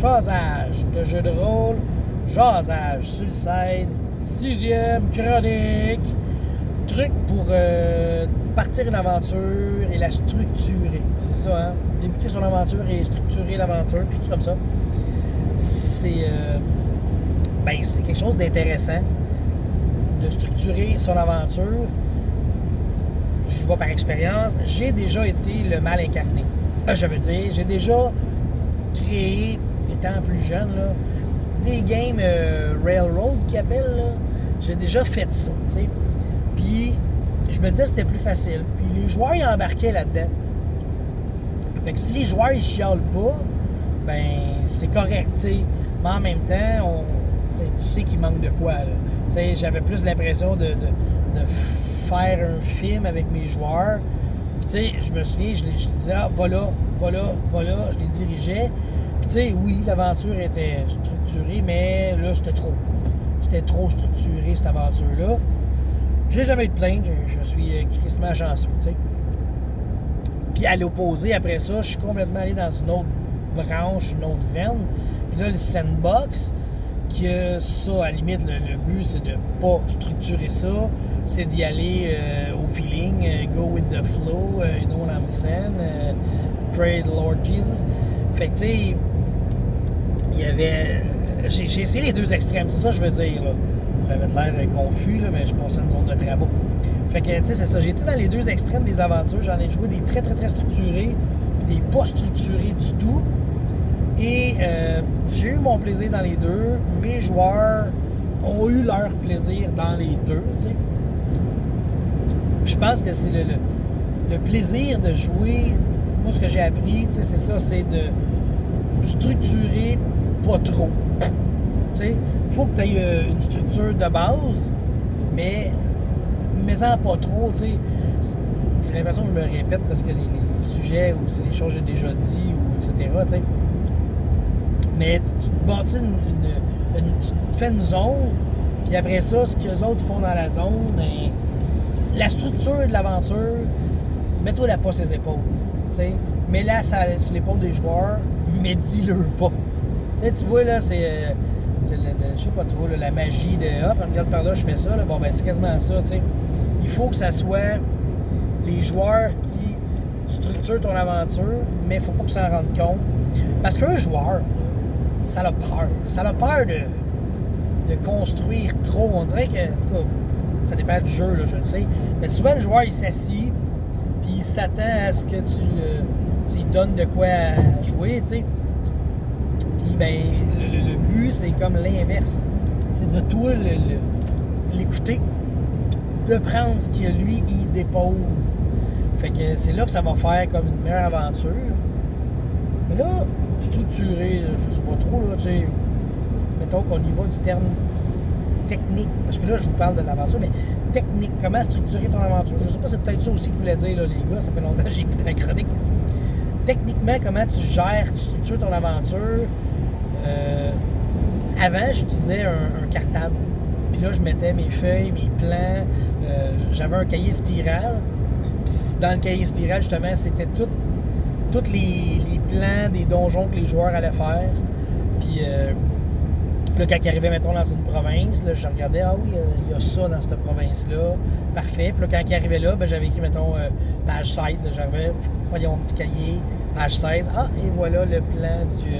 Jasage de jeu de rôle, Jasage sur le side, 6e chronique. Truc pour partir une aventure et la structurer. C'est ça, hein? Débuter son aventure et structurer l'aventure, puis tout comme ça. C'est quelque chose d'intéressant de structurer son aventure. Je vois par expérience, j'ai déjà été le mal incarné. Je veux dire, j'ai déjà créé, étant plus jeune, là, des games Railroad qu'ils appellent. Là. J'ai déjà fait ça, tu sais. Puis, je me disais que c'était plus facile. Puis, les joueurs, ils embarquaient là-dedans. Fait que si les joueurs, ils chialent pas, ben, c'est correct, tu sais. Mais en même temps, tu sais qu'il manque de quoi, là. Tu sais, j'avais plus l'impression de faire un film avec mes joueurs. Puis, tu sais, je me souviens, je disais, ah, voilà, je les dirigeais. Puis, tu sais, oui, l'aventure était structurée, mais là, c'était trop. C'était trop structuré, cette aventure-là. J'ai jamais eu de plainte, je suis crissement chanceux, tu sais. Puis à l'opposé, après ça, je suis complètement allé dans une autre branche, une autre veine. Puis là, le sandbox, que ça, à la limite, le but, c'est de pas structurer ça, c'est d'y aller au feeling, go with the flow, you know what I'm saying, pray the Lord Jesus. Fait que, tu sais, il y avait... J'ai essayé les deux extrêmes, c'est ça que je veux dire, là. J'avais l'air confus, là, mais je passais une zone de travaux. Fait que, tu sais, c'est ça. J'ai été dans les deux extrêmes des aventures. J'en ai joué des très, très, très structurés, puis des pas structurés du tout. Et j'ai eu mon plaisir dans les deux. Mes joueurs ont eu leur plaisir dans les deux, tu sais. Puis je pense que c'est le plaisir de jouer. Moi, ce que j'ai appris, tu sais, c'est ça, c'est de structurer pas trop. Tu sais, faut que tu aies une structure de base, mais en pas trop, tu sais. J'ai l'impression que je me répète parce que les sujets ou c'est des choses que j'ai déjà dit ou etc., tu sais. Mais tu te bâtis tu te fais une zone, puis après ça, ce que les autres font dans la zone, ben, la structure de l'aventure, mets-toi pas ses épaules, tu sais. Mets-la sur l'épaule des joueurs, mais dis-le pas. Tu sais, tu vois, là, c'est... je sais pas trop, là, la magie de « Hop, regarde par là, je fais ça. » Bon, ben c'est quasiment ça, tu sais. Il faut que ça soit les joueurs qui structurent ton aventure, mais il faut pas qu'ils s'en rendent compte. Parce qu'un joueur, là, ça a peur. Ça a peur de construire trop. On dirait que, en tout cas, ça dépend du jeu, là, je le sais. Mais souvent, le joueur, il s'assit, puis il s'attend à ce que tu lui donnes de quoi jouer, tu sais. Puis, ben, le but, c'est comme l'inverse. C'est de toi l'écouter, de prendre ce que lui, il dépose. Fait que c'est là que ça va faire comme une meilleure aventure. Mais là, structuré, je sais pas trop, là, tu sais, mettons qu'on y va du terme technique, parce que là, je vous parle de l'aventure, mais technique, comment structurer ton aventure. Je sais pas, c'est peut-être ça aussi qu'il voulait dire, là, les gars, ça fait longtemps que j'ai écouté la chronique. Techniquement, comment tu gères, tu structures ton aventure. Avant, j'utilisais un cartable. Puis là, je mettais mes feuilles, mes plans. J'avais un cahier spirale. Puis dans le cahier spirale, justement, c'était tous les plans des donjons que les joueurs allaient faire. Puis là, quand ils arrivaient, mettons, dans une province, là, je regardais, ah oui, il y a ça dans cette province-là. Parfait. Puis là, quand ils arrivaient là, ben, j'avais écrit, mettons, page 16. Là, j'avais pris mon petit cahier, page 16. Ah, et voilà le plan du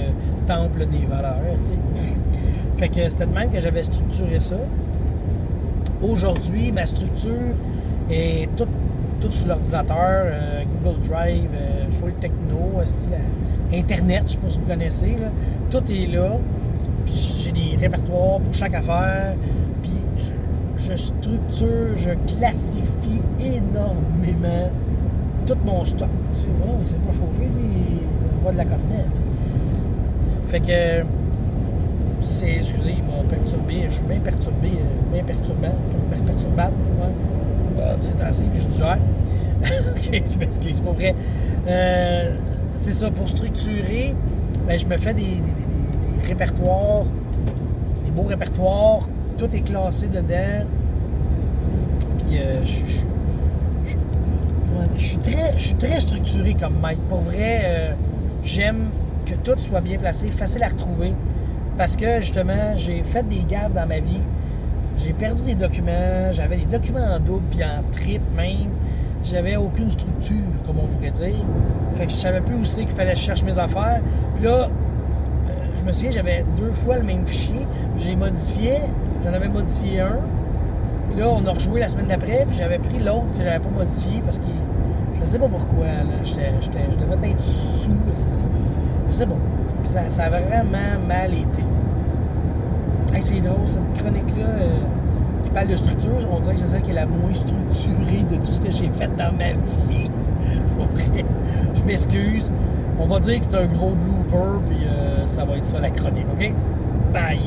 temple des valeurs, tu sais. Fait que c'était de même que j'avais structuré ça. Aujourd'hui, ma structure est toute sur l'ordinateur, Google Drive, full techno, Internet, je sais pas si vous connaissez, là. Tout est là. Puis j'ai des répertoires pour chaque affaire. Puis je structure, je classifie énormément tout mon stock. Tu sais, oh, il s'est pas chauffé, lui, il voit de la cotonnette. Fait que excusez, il m'a perturbé, je suis bien perturbé, bien perturbable, ouais. C'est assez, puis je digère. Ok, je m'excuse, pas vrai. C'est ça, pour structurer, ben, je me fais des répertoires, des beaux répertoires, tout est classé dedans. Puis je suis très structuré comme maître. Pour vrai, j'aime que tout soit bien placé, facile à retrouver. Parce que, justement, j'ai fait des gaffes dans ma vie. J'ai perdu des documents. J'avais des documents en double, puis en triple même. J'avais aucune structure, comme on pourrait dire. Fait que je savais plus où c'est qu'il fallait que je cherche mes affaires. Puis là, je me souviens, j'avais 2 fois le même fichier. J'ai modifié. J'en avais modifié un. Puis là, on a rejoué la semaine d'après. Puis j'avais pris l'autre que j'avais pas modifié parce que je sais pas pourquoi. Là. Je devais être sous. Je sais pas. Puis ça a vraiment mal été. Hey, c'est drôle, cette chronique-là qui parle de structure. On dirait que c'est celle qui est la moins structurée de tout ce que j'ai fait dans ma vie. Pour vrai. Je m'excuse. On va dire que c'est un gros blooper, puis ça va être ça la chronique, OK? Bye!